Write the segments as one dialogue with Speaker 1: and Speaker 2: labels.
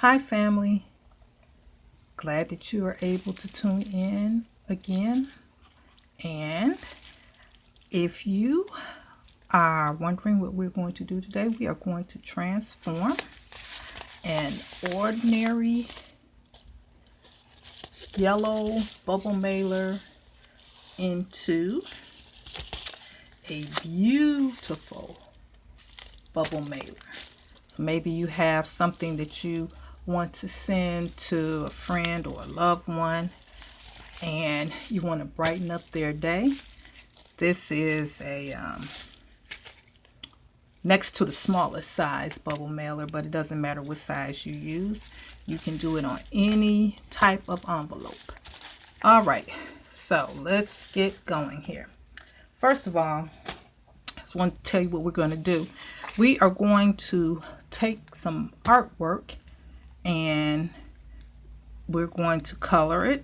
Speaker 1: Hi, family. Glad that you are able to tune in again. And if you are wondering what we're going to do today, we are going to transform an ordinary yellow bubble mailer into a beautiful bubble mailer. So maybe you have something that you want to send to a friend or a loved one and you want to brighten up their day. This is a next to the smallest size bubble mailer, but it doesn't matter what size you use. You can do it on any type of envelope. All right, so let's get going here. First of all, I just want to tell you what we're going to do. We are going to take some artwork and we're going to color it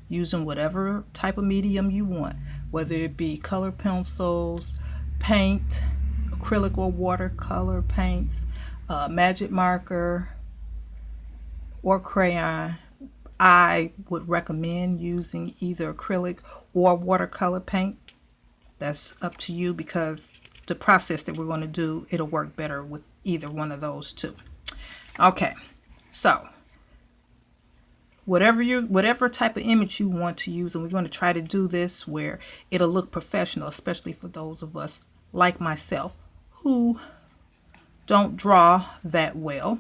Speaker 1: using whatever type of medium you want, whether it be color pencils, paint, acrylic or watercolor paints, magic marker, or crayon. I would recommend using either acrylic or watercolor paint. That's up to you because the process that we're going to do, it'll work better with either one of those two. Okay, so whatever type of image you want to use, and we're going to try to do this where it'll look professional, especially for those of us like myself who don't draw that well.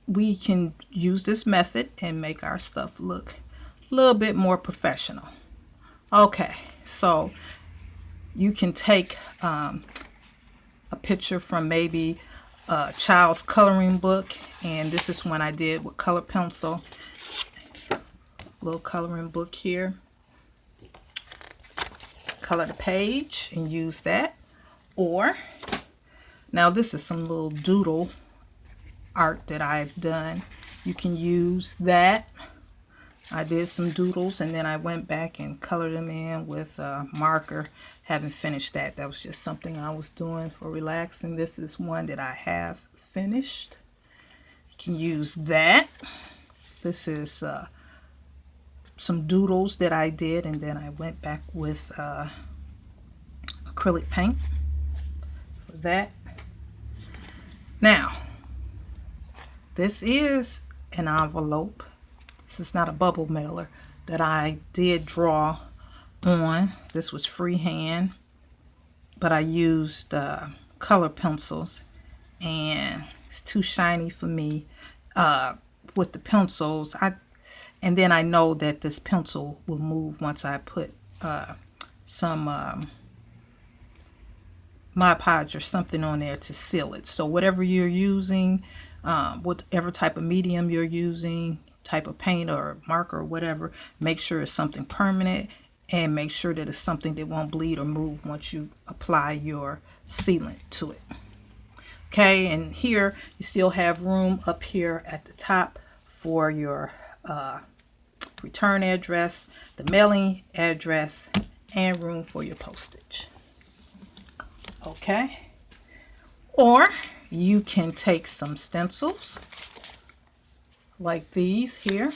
Speaker 1: We can use this method and make our stuff look a little bit more professional. Okay, so you can take a picture from maybe a child's coloring book, and this is one I did with color pencil. Little coloring book here. Color the page and use that. Or now this is some little doodle art that I've done. You can use that. I did some doodles and then I went back and colored them in with a marker. Haven't finished that. That was just something I was doing for relaxing. This is one that I have finished. You can use that. This is some doodles that I did and then I went back with acrylic paint for that. Now, this is an envelope. This is not a bubble mailer that I did draw on. This was freehand, but I used color pencils and it's too shiny for me with the pencils. And then I know that this pencil will move once I put some Mod Podge or something on there to seal it. So whatever you're using, whatever type of medium you're using, type of paint or marker or whatever, make sure it's something permanent and make sure that it's something that won't bleed or move once you apply your sealant to it. Okay, and here you still have room up here at the top for your return address, the mailing address, and room for your postage. Okay, or you can take some stencils like these here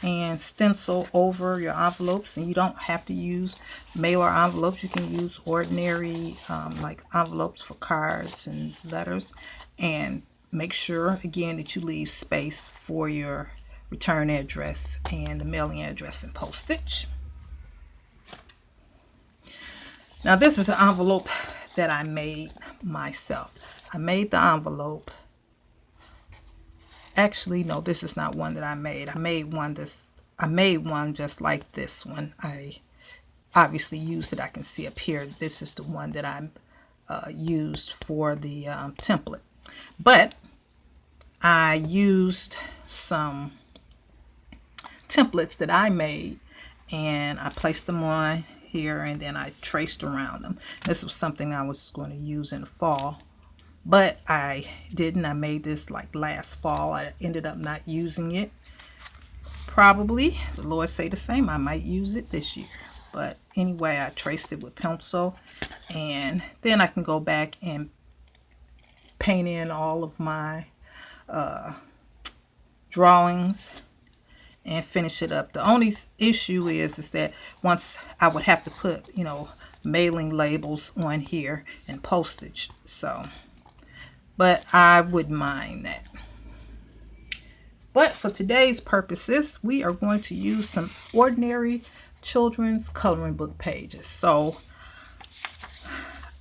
Speaker 1: and stencil over your envelopes, and you don't have to use mailer envelopes. You can use ordinary like envelopes for cards and letters, and make sure again that you leave space for your return address and the mailing address and postage. Now this is an envelope that I made myself. I made the envelope. Actually, no, this is not one that I made. I made one just like this one. I obviously used it. I can see up here. This is the one that I used for the template. But I used some templates that I made and I placed them on here and then I traced around them. This was something I was going to use in the fall, but I didn't. I made this like last fall. I ended up not using it. Probably, the Lord say the same, I might use it this year. But anyway, I traced it with pencil and then I can go back and paint in all of my drawings and finish it up. The only issue is that once I would have to put, mailing labels on here and postage. So, but I wouldn't mind that. But for today's purposes, we are going to use some ordinary children's coloring book pages. So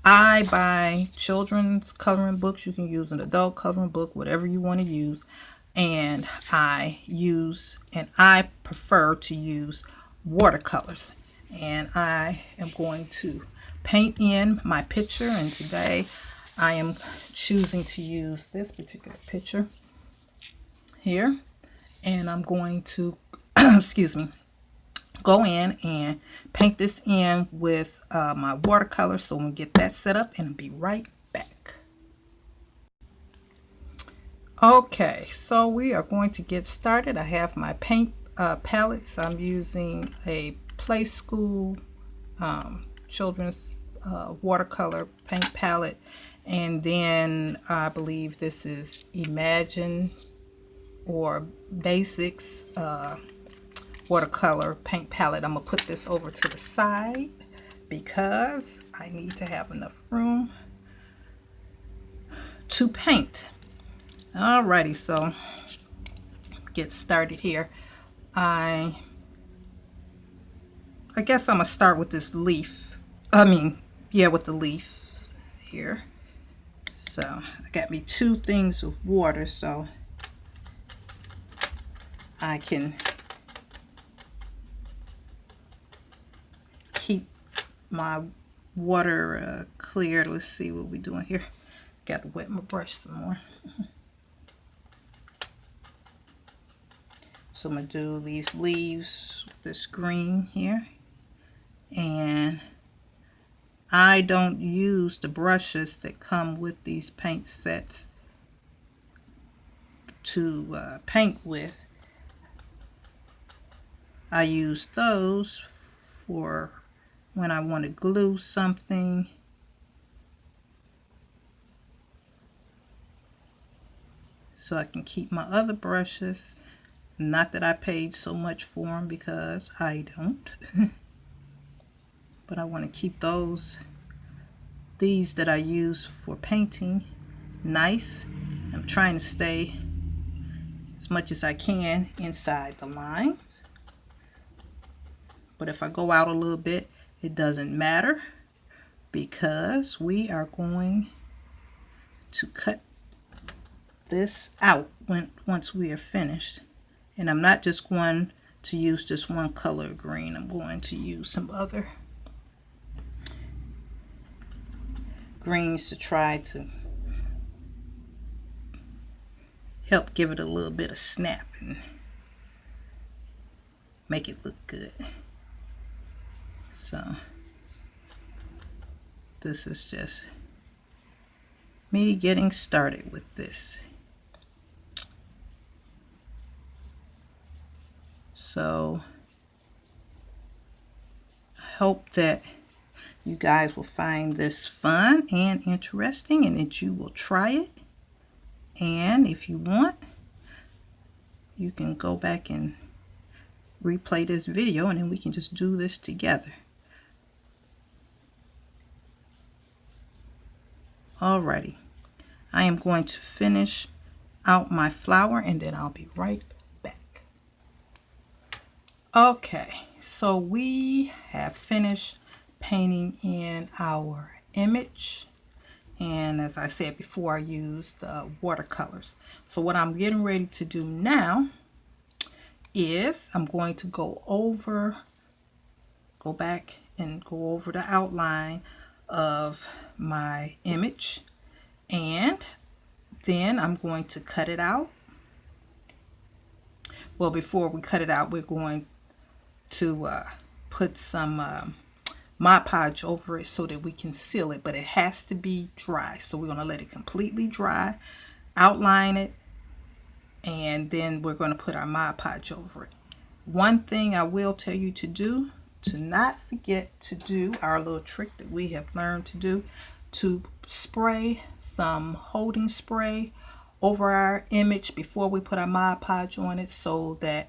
Speaker 1: I buy children's coloring books. You can use an adult coloring book, whatever you want to use. And I prefer to use watercolors. And I am going to paint in my picture. And today I am choosing to use this particular picture here. And I'm going to, excuse me, go in and paint this in with my watercolor. So we'll get that set up and I'll be right back. Okay, so we are going to get started. I have my paint palettes. I'm using a Play School children's watercolor paint palette. And then I believe this is Imagine or Basics watercolor paint palette. I'm going to put this over to the side because I need to have enough room to paint. Alrighty, so get started here. I guess I'm going to start with this leaf. With the leaves here. So I got me 2 things of water so I can keep my water clear. Let's see what we're doing here. Got to wet my brush some more. So I'm going to do these leaves, this green here. And I don't use the brushes that come with these paint sets to paint with. I use those for when I want to glue something. So I can keep my other brushes. Not that I paid so much for them because I don't. But I want to keep these that I use for painting nice. I'm trying to stay as much as I can inside the lines. But if I go out a little bit, it doesn't matter because we are going to cut this out once we are finished. And I'm not just going to use just one color of green. I'm going to use some other greens to try to help give it a little bit of snap and make it look good. So this is just me getting started with this. So I hope that you guys will find this fun and interesting and that you will try it. And if you want, you can go back and replay this video and then we can just do this together. Alrighty, I am going to finish out my flower and then I'll be right back. Okay, so we have finished painting in our image, and as I said before, I used watercolors. So what I'm getting ready to do now is I'm going to go back and go over the outline of my image, and then I'm going to cut it out. Well, before we cut it out, we're going to put some Mod Podge over it so that we can seal it, but it has to be dry. So we're going to let it completely dry, outline it, and then we're going to put our Mod Podge over it. One thing I will tell you to do, to not forget to do our little trick that we have learned to do, to spray some holding spray over our image before we put our Mod Podge on it, so that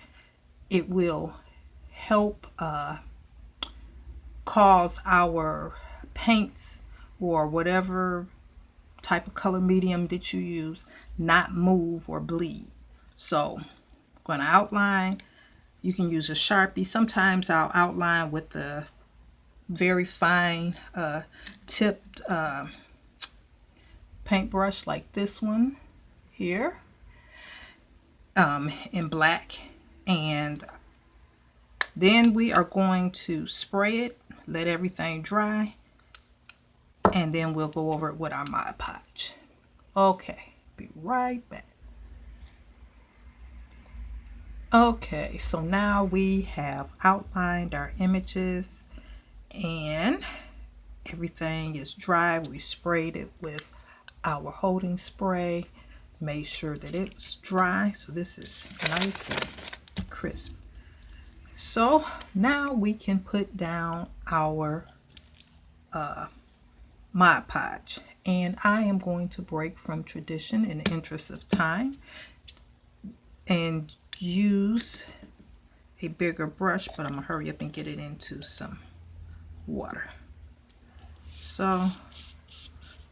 Speaker 1: it will help cause our paints or whatever type of color medium that you use not move or bleed. So I'm going to outline. You can use a Sharpie. Sometimes I'll outline with the very fine tipped paintbrush like this one here in black, and then we are going to spray it, let everything dry, and then we'll go over it with our Mod Podge. Okay, be right back. Okay, so now we have outlined our images and everything is dry. We sprayed it with our holding spray, made sure that it's dry, so this is nice and crisp. So now we can put down our Mod Podge, and I am going to break from tradition in the interest of time and use a bigger brush, but I'm gonna hurry up and get it into some water. So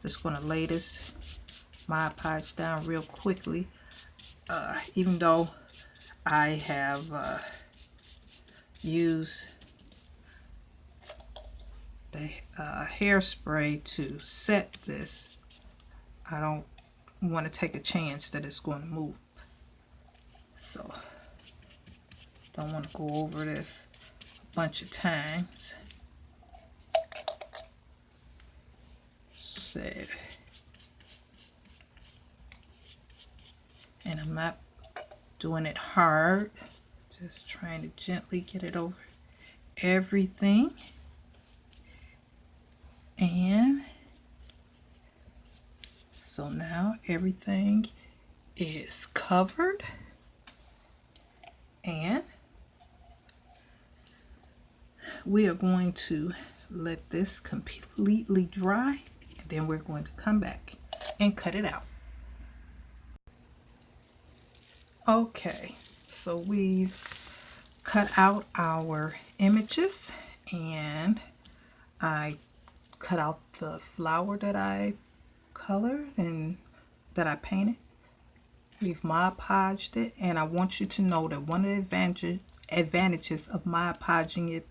Speaker 1: just gonna lay this Mod Podge down real quickly. Even though I have used the hairspray to set this, I don't want to take a chance that it's going to move. So don't want to go over this a bunch of times. Set. And I'm not doing it hard, just trying to gently get it over everything. And so now everything is covered, and we are going to let this completely dry, and then we're going to come back and cut it out. Okay, so we've cut out our images, and I cut out the flower that I colored and that I painted. We've Mod Podged it, and I want you to know that one of the advantages of Mod Podging it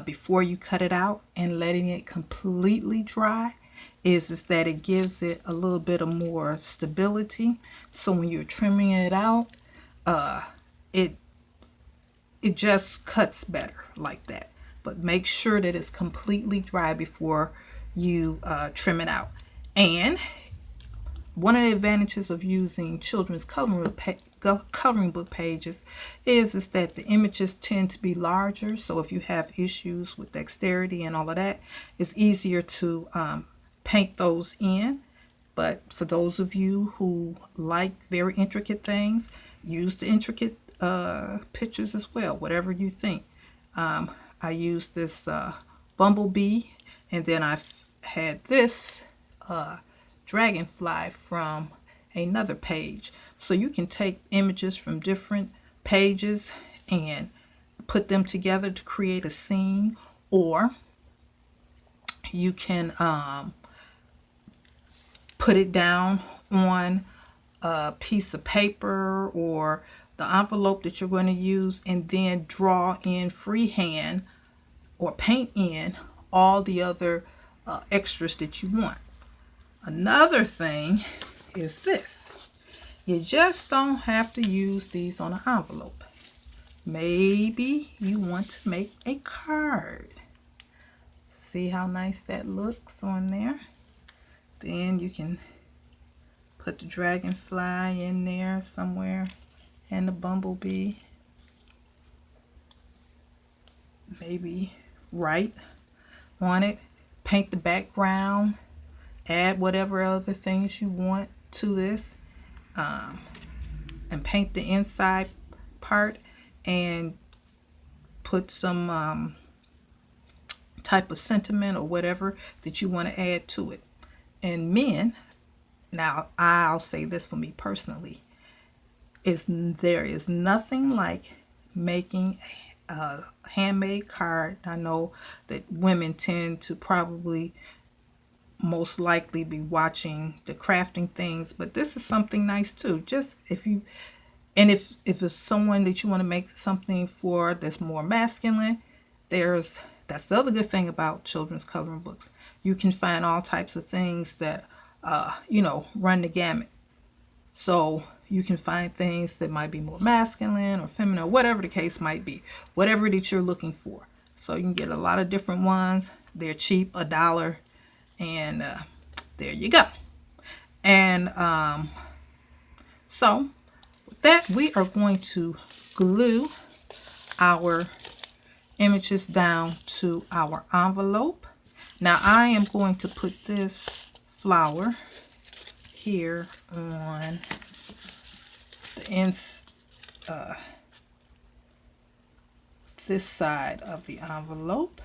Speaker 1: before you cut it out and letting it completely dry is that it gives it a little bit of more stability. So when you're trimming it out, it just cuts better like that. But make sure that it's completely dry before you trim it out. And one of the advantages of using children's coloring book pages is that the images tend to be larger. So if you have issues with dexterity and all of that, it's easier to paint those in. But for those of you who like very intricate things, use the intricate pictures as well, whatever you think. I used this bumblebee, and then I've had this dragonfly from another page. So you can take images from different pages and put them together to create a scene, or you can put it down on a piece of paper or the envelope that you're going to use, and then draw in freehand or paint in all the other extras that you want. Another thing is this. You just don't have to use these on an envelope. Maybe you want to make a card. See how nice that looks on there? Then you can put the dragonfly in there somewhere and the bumblebee. Maybe write on it, paint the background, add whatever other things you want to this, and paint the inside part and put some type of sentiment or whatever that you want to add to it. And men, now I'll say this for me personally, there is nothing like making a handmade card. I know that women tend to probably most likely be watching the crafting things, but this is something nice too. Just if you, and if it's someone that you want to make something for that's more masculine, that's the other good thing about children's coloring books. You can find all types of things that run the gamut. So you can find things that might be more masculine or feminine, or whatever the case might be, whatever that you're looking for. So you can get a lot of different ones. They're cheap, $1, and there you go. And so with that, we are going to glue our images down to our envelope. Now I am going to put this flower here on the ends, this side of the envelope,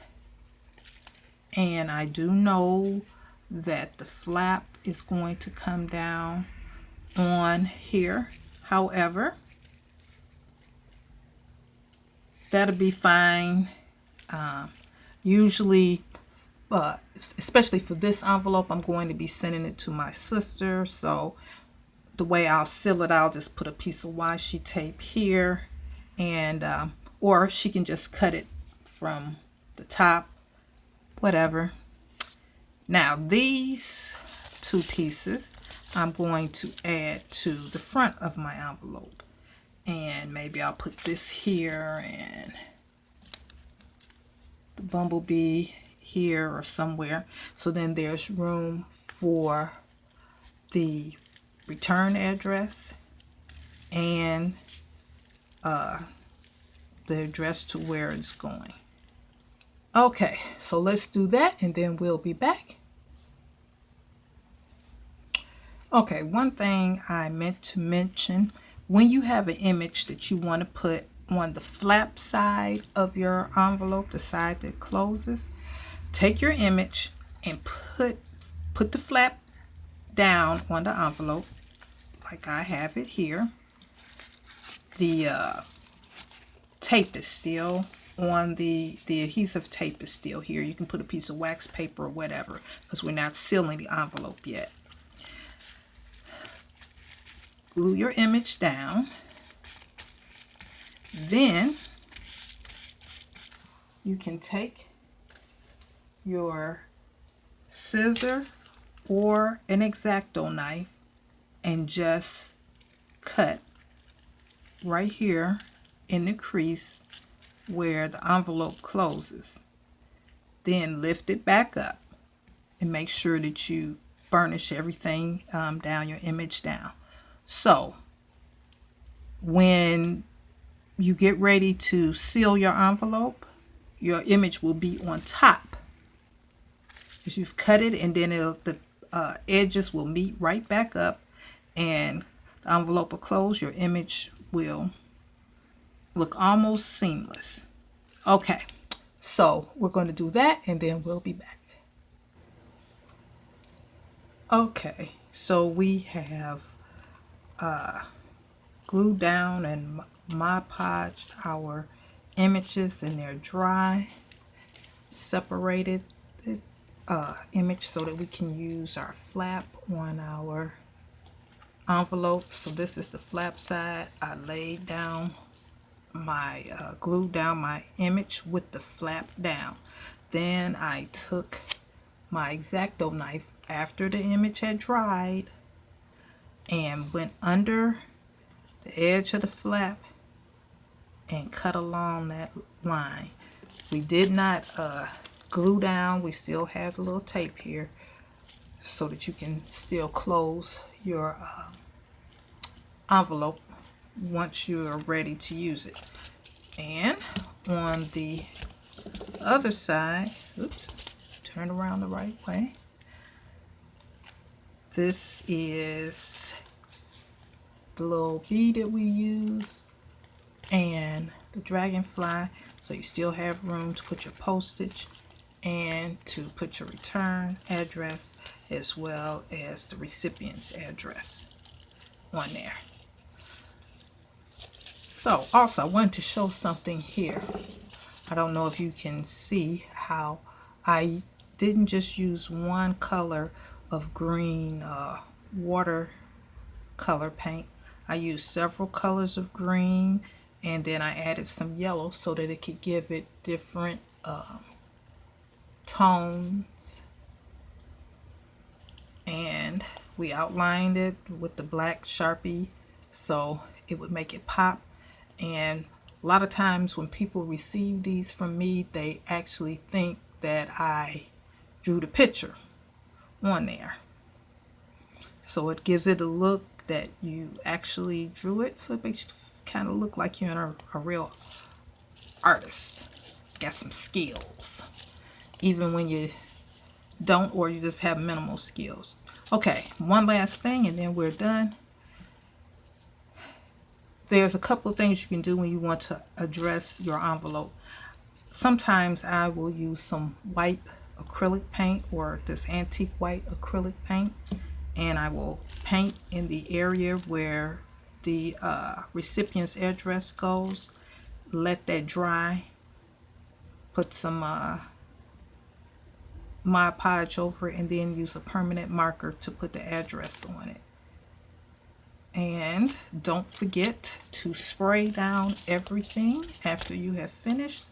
Speaker 1: and I do know that the flap is going to come down on here. However, that'll be fine. Usually, especially for this envelope, I'm going to be sending it to my sister, so the way I'll seal it, I'll just put a piece of washi tape here, and or she can just cut it from the top, whatever. Now these two pieces I'm going to add to the front of my envelope, and maybe I'll put this here and the bumblebee here or somewhere, so then there's room for the return address and the address to where it's going. Okay, so let's do that and then we'll be back. Okay, one thing I meant to mention, when you have an image that you want to put on the flap side of your envelope, the side that closes, take your image and put the flap down on the envelope like I have it here. The tape is still on the adhesive tape is still here. You can put a piece of wax paper or whatever, because we're not sealing the envelope yet. Glue your image down. Then you can take your scissor or an X-Acto knife and just cut right here in the crease where the envelope closes. Then lift it back up and make sure that you burnish everything down, your image down. So when you get ready to seal your envelope, your image will be on top, because you've cut it, and then the edges will meet right back up and the envelope will close. Your image will look almost seamless. Okay, so we're going to do that and then we'll be back. Okay, so we have glued down and Mod Podged our images, and they're dry. Separated the image so that we can use our flap on our envelope. So this is the flap side. I laid down my glued down my image with the flap down. Then I took my X-Acto knife after the image had dried and went under the edge of the flap and cut along that line. We did not glue down. We still have a little tape here so that you can still close your envelope once you are ready to use it. And on the other side, oops, turn around the right way. This is the little bee that we used and the dragonfly, so you still have room to put your postage and to put your return address as well as the recipient's address on there. So also I wanted to show something here. I don't know if you can see how I didn't just use one color of green watercolor paint. I used several colors of green, and then I added some yellow so that it could give it different tones. And we outlined it with the black Sharpie so it would make it pop. And a lot of times when people receive these from me, they actually think that I drew the picture on there. So it gives it a look that you actually drew it. So it makes you kind of look like you're a real artist. Got some skills. Even when you don't, or you just have minimal skills. Okay, one last thing and then we're done. There's a couple of things you can do when you want to address your envelope. Sometimes I will use some white acrylic paint or this antique white acrylic paint, and I will paint in the area where the recipient's address goes. Let that dry. Put some Mod Podge over it, and then use a permanent marker to put the address on it. And don't forget to spray down everything after you have finished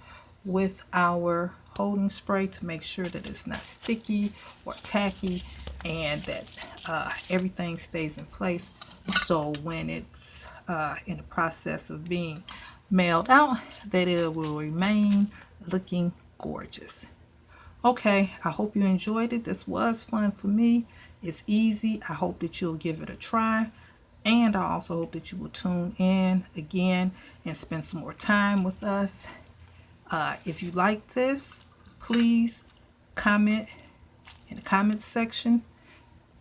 Speaker 1: with our holding spray to make sure that it's not sticky or tacky, and that everything stays in place, so when it's in the process of being mailed out, that it will remain looking gorgeous. Okay, I hope you enjoyed it. This was fun for me. It's easy. I hope that you'll give it a try. And I also hope that you will tune in again and spend some more time with us. If you like this, please comment in the comments section,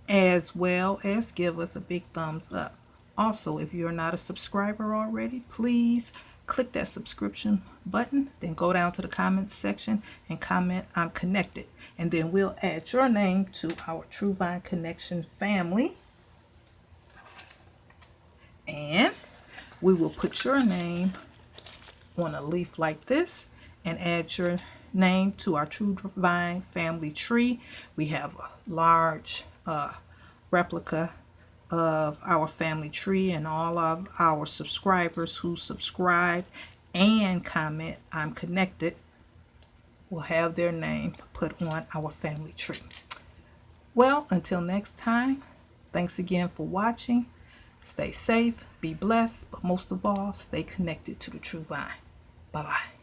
Speaker 1: as well as give us a big thumbs up. Also, if you're not a subscriber already, please click that subscription button, then go down to the comments section and comment "I'm connected," and then we'll add your name to our True Vine Connection family, and we will put your name on a leaf like this and add your name to our True Vine family tree. We have a large replica of our family tree, and all of our subscribers who subscribe and comment "I'm connected" will have their name put on our family tree. Well, until next time, thanks again for watching. Stay safe, be blessed, but most of all, stay connected to the True Vine. Bye-bye.